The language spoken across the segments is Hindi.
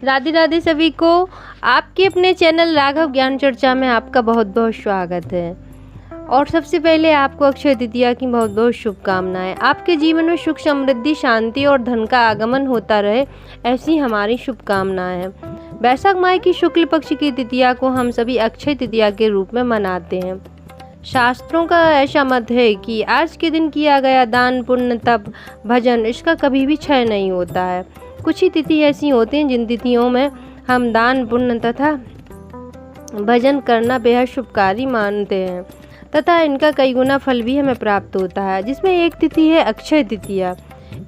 राधे राधे सभी को। आपके अपने चैनल राघव ज्ञान चर्चा में आपका बहुत बहुत स्वागत है। और सबसे पहले आपको अक्षय तृतीया की बहुत बहुत शुभकामनाएं। आपके जीवन में सुख समृद्धि शांति और धन का आगमन होता रहे, ऐसी हमारी शुभकामनाएं हैं। वैशाख माह की शुक्ल पक्ष की तृतीया को हम सभी अक्षय तृतीया के रूप में मनाते हैं। शास्त्रों का ऐसा मत है कि आज के दिन किया गया दान पुण्य तप भजन इसका कभी भी क्षय नहीं होता है। कुछ ही तिथि ऐसी होती हैं जिन तिथियों में हम दान पुण्य तथा भजन करना बेहद शुभकारी मानते हैं तथा इनका कई गुना फल भी हमें प्राप्त होता है, जिसमें एक तिथि है अक्षय तृतीया।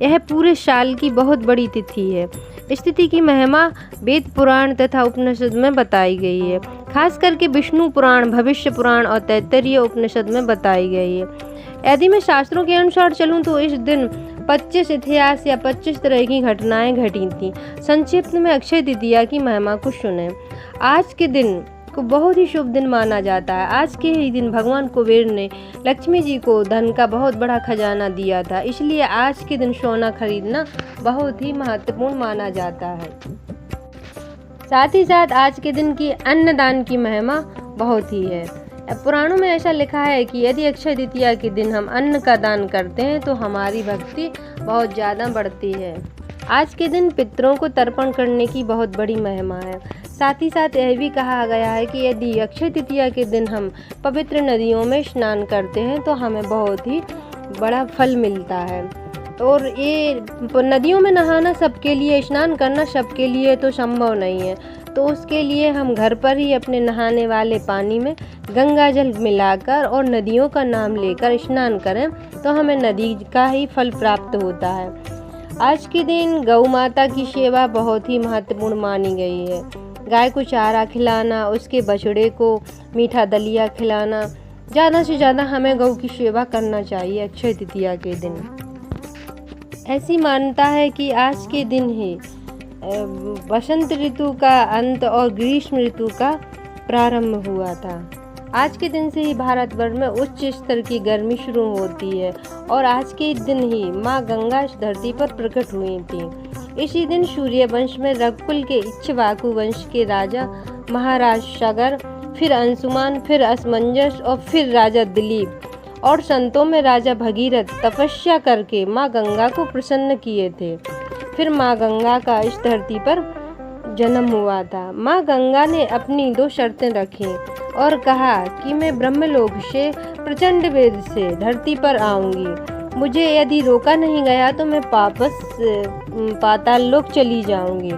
यह पूरे साल की बहुत बड़ी तिथि है। इस तिथि की महिमा वेद पुराण तथा उपनिषद में बताई गई है। खास करके विष्णु पुराण, भविष्य पुराण और तैत्तरीय उपनिषद में बताई गई है। यदि मैं शास्त्रों के अनुसार चलूँ तो इस दिन 25 इतिहास या 25 तरह की घटनाएं घटी थीं। संक्षिप्त में अक्षय तृतीया की महिमा को सुने। आज के दिन को बहुत ही शुभ दिन माना जाता है। आज के ही दिन भगवान कुबेर ने लक्ष्मी जी को धन का बहुत बड़ा खजाना दिया था, इसलिए आज के दिन सोना खरीदना बहुत ही महत्वपूर्ण माना जाता है। साथ ही साथ आज के दिन की अन्नदान की महिमा बहुत ही है। पुराणों में ऐसा लिखा है कि यदि अक्षय तृतीया के दिन हम अन्न का दान करते हैं तो हमारी भक्ति बहुत ज़्यादा बढ़ती है। आज के दिन पितरों को तर्पण करने की बहुत बड़ी महिमा है। साथ ही साथ यह भी कहा गया है कि यदि अक्षय तृतीया के दिन हम पवित्र नदियों में स्नान करते हैं तो हमें बहुत ही बड़ा फल मिलता है। और ये नदियों में नहाना सबके लिए, स्नान करना सबके लिए तो संभव नहीं है, तो उसके लिए हम घर पर ही अपने नहाने वाले पानी में गंगा जल मिलाकर और नदियों का नाम लेकर स्नान करें तो हमें नदी का ही फल प्राप्त होता है। आज के दिन गौ माता की सेवा बहुत ही महत्वपूर्ण मानी गई है। गाय को चारा खिलाना, उसके बछड़े को मीठा दलिया खिलाना, ज़्यादा से ज़्यादा हमें गौ की सेवा करना चाहिए अक्षय तृतीया के दिन। ऐसी मान्यता है कि आज के दिन ही वसंत ऋतु का अंत और ग्रीष्म ऋतु का प्रारंभ हुआ था। आज के दिन से ही भारतवर्ष में उच्च स्तर की गर्मी शुरू होती है और आज के दिन ही माँ गंगा इस धरती पर प्रकट हुई थी। इसी दिन सूर्य वंश में रघुकुल के इक्ष्वाकु वंश के राजा महाराज सगर, फिर अंशुमान, फिर असमंजस और फिर राजा दिलीप और संतों में राजा भगीरथ तपस्या करके माँ गंगा को प्रसन्न किए थे। फिर माँ गंगा का इस धरती पर जन्म हुआ था। माँ गंगा ने अपनी 2 शर्तें रखी और कहा कि मैं ब्रह्मलोक से प्रचंड वेग से धरती पर आऊंगी। मुझे यदि रोका नहीं गया तो मैं वापस पाताल लोक चली जाऊंगी।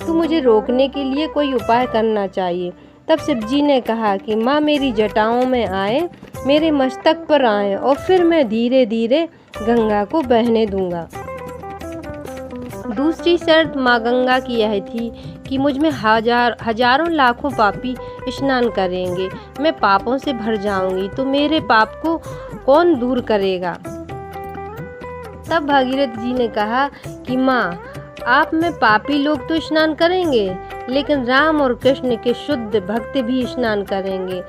तो मुझे रोकने के लिए कोई उपाय करना चाहिए। तब शिव जी ने कहा कि माँ मेरी जटाओं में आए, मेरे मस्तक पर आए और फिर मैं धीरे धीरे गंगा को बहने दूंगा। दूसरी शर्त माँ गंगा की यह थी कि मुझ में हजारों लाखों पापी स्नान करेंगे, मैं पापों से भर जाऊंगी, तो मेरे पाप को कौन दूर करेगा। तब भगीरथ जी ने कहा कि माँ आप में पापी लोग तो स्नान करेंगे, लेकिन राम और कृष्ण के शुद्ध भक्त भी स्नान करेंगे।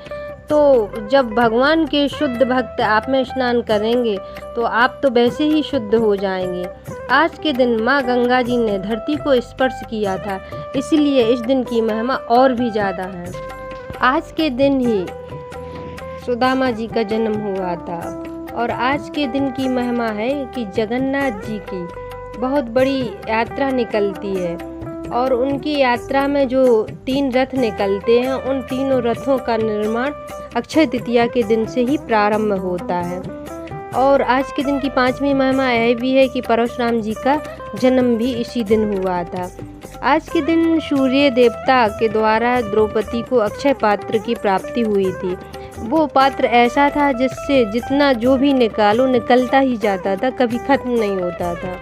तो जब भगवान के शुद्ध भक्त आप में स्नान करेंगे तो आप तो वैसे ही शुद्ध हो जाएंगे। आज के दिन माँ गंगा जी ने धरती को स्पर्श किया था, इसलिए इस दिन की महिमा और भी ज़्यादा है। आज के दिन ही सुदामा जी का जन्म हुआ था और आज के दिन की महिमा है कि जगन्नाथ जी की बहुत बड़ी यात्रा निकलती है और उनकी यात्रा में जो 3 रथ निकलते हैं, उन तीनों रथों का निर्माण अक्षय तृतीया के दिन से ही प्रारंभ होता है। और आज के दिन की 5वीं महिमा यह भी है कि परशुराम जी का जन्म भी इसी दिन हुआ था। आज के दिन सूर्य देवता के द्वारा द्रौपदी को अक्षय पात्र की प्राप्ति हुई थी। वो पात्र ऐसा था जिससे जितना जो भी निकालो निकलता ही जाता था, कभी खत्म नहीं होता था।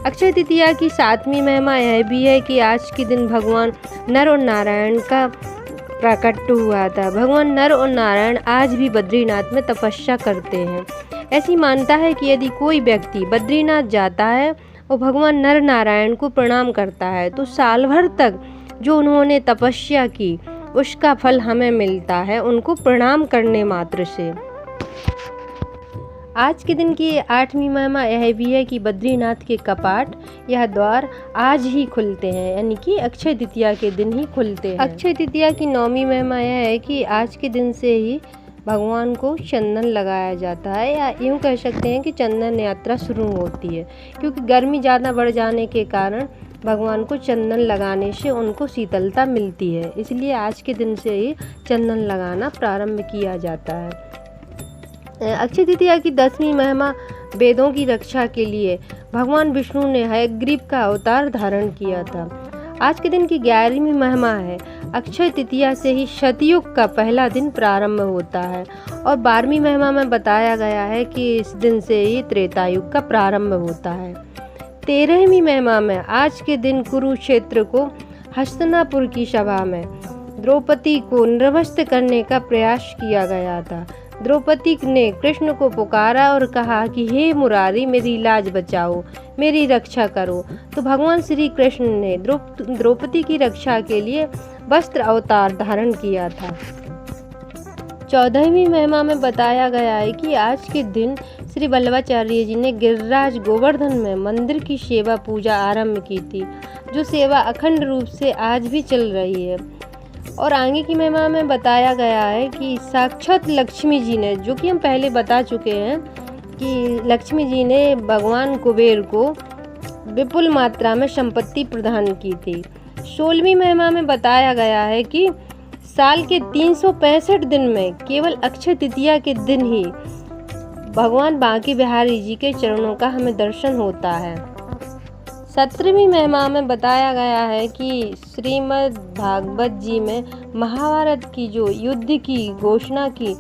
अक्षय तृतीया की 7वीं महिमा यह भी है कि आज के दिन भगवान नर और नारायण का प्राकट्य हुआ था। भगवान नर और नारायण आज भी बद्रीनाथ में तपस्या करते हैं। ऐसी मान्यता है कि यदि कोई व्यक्ति बद्रीनाथ जाता है और भगवान नर नारायण को प्रणाम करता है तो साल भर तक जो उन्होंने तपस्या की उसका फल हमें मिलता है उनको प्रणाम करने मात्र से। आज के दिन की 8वीं महिमा यह भी है कि बद्रीनाथ के कपाट यह द्वार आज ही खुलते हैं, यानी कि अक्षय तृतीया के दिन ही खुलते हैं। अक्षय तृतीया की 9वीं महिमा यह है कि आज के दिन से ही भगवान को चंदन लगाया जाता है, या यूँ कह सकते हैं कि चंदन यात्रा शुरू होती है, क्योंकि गर्मी ज़्यादा बढ़ जाने के कारण भगवान को चंदन लगाने से उनको शीतलता मिलती है, इसलिए आज के दिन से ही चंदन लगाना प्रारंभ किया जाता है। अक्षय तृतीया की 10वीं महिमा वेदों की रक्षा के लिए भगवान विष्णु ने हयग्रीव का अवतार धारण किया था। आज के दिन की 11वीं महिमा है अक्षय तृतीया से ही सतयुग का पहला दिन प्रारंभ होता है, और 12वीं महिमा में बताया गया है कि इस दिन से ही त्रेतायुग का प्रारंभ होता है। 13वीं महिमा में आज के दिन कुरुक्षेत्र को हस्तिनापुर की सभा में द्रौपदी को निर्वस्त्र करने का प्रयास किया गया था। द्रौपदी ने कृष्ण को पुकारा और कहा कि हे मुरारी, मेरी लाज बचाओ, मेरी रक्षा करो। तो भगवान श्री कृष्ण ने द्रौपदी की रक्षा के लिए वस्त्र अवतार धारण किया था। 14वीं महिमा में बताया गया है कि आज के दिन श्री वल्लभाचार्य जी ने गिरिराज गोवर्धन में मंदिर की सेवा पूजा आरंभ की थी, जो सेवा अखंड रूप से आज भी चल रही है। और आगे की महिमा में बताया गया है कि साक्षात लक्ष्मी जी ने, जो कि हम पहले बता चुके हैं कि लक्ष्मी जी ने भगवान कुबेर को विपुल मात्रा में संपत्ति प्रदान की थी। 16वीं महिमा में बताया गया है कि साल के 365 दिन में केवल अक्षय तृतीया के दिन ही भगवान बांके बिहारी जी के चरणों का हमें दर्शन होता है। 17वीं महिमा में बताया गया है कि श्रीमद् भागवत जी में महाभारत की जो युद्ध की घोषणा की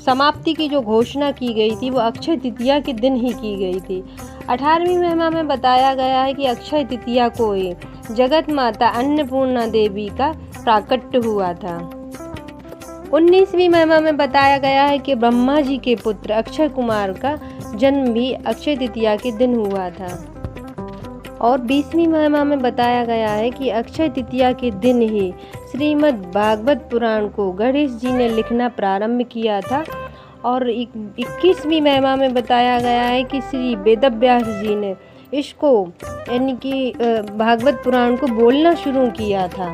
समाप्ति की जो घोषणा की गई थी वो अक्षय तृतीया के दिन ही की गई थी। 18वीं महिमा में बताया गया है कि अक्षय तृतीया को ही जगत माता अन्नपूर्णा देवी का प्राकट्य हुआ था। 19वीं महिमा में बताया गया है कि ब्रह्मा जी के पुत्र अक्षय कुमार का जन्म भी अक्षय तृतीया के दिन हुआ था। और 20वीं महिमा में बताया गया है कि अक्षय तृतीया के दिन ही श्रीमद् भागवत पुराण को गणेश जी ने लिखना प्रारंभ किया था। और 21वीं महिमा में बताया गया है कि श्री वेदव्यास जी ने इसको यानी कि भागवत पुराण को बोलना शुरू किया था।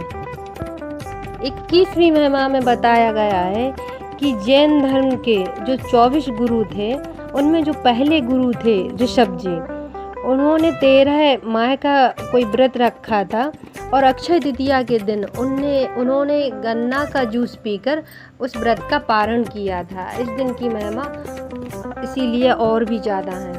21वीं महिमा में बताया गया है कि जैन धर्म के जो 24 गुरु थे, उनमें जो पहले गुरु थे ऋषभ जी, उन्होंने 13 माह का कोई व्रत रखा था, और अक्षय तृतीया के दिन उन्होंने गन्ना का जूस पीकर उस व्रत का पारण किया था। इस दिन की महिमा इसीलिए और भी ज़्यादा है।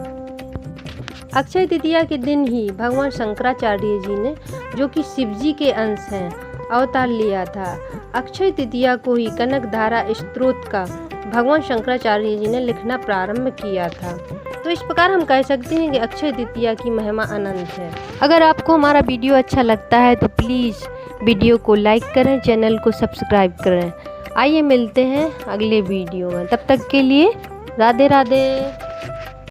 अक्षय तृतीया के दिन ही भगवान शंकराचार्य जी ने, जो कि शिव जी के अंश हैं, अवतार लिया था। अक्षय तृतीया को ही कनकधारा स्तोत्र का भगवान शंकराचार्य जी ने लिखना प्रारंभ किया था। तो इस प्रकार हम कह सकते हैं कि अक्षय तृतीया की महिमा अनंत है। अगर आपको हमारा वीडियो अच्छा लगता है तो प्लीज़ वीडियो को लाइक करें, चैनल को सब्सक्राइब करें। आइए मिलते हैं अगले वीडियो में, तब तक के लिए राधे राधे।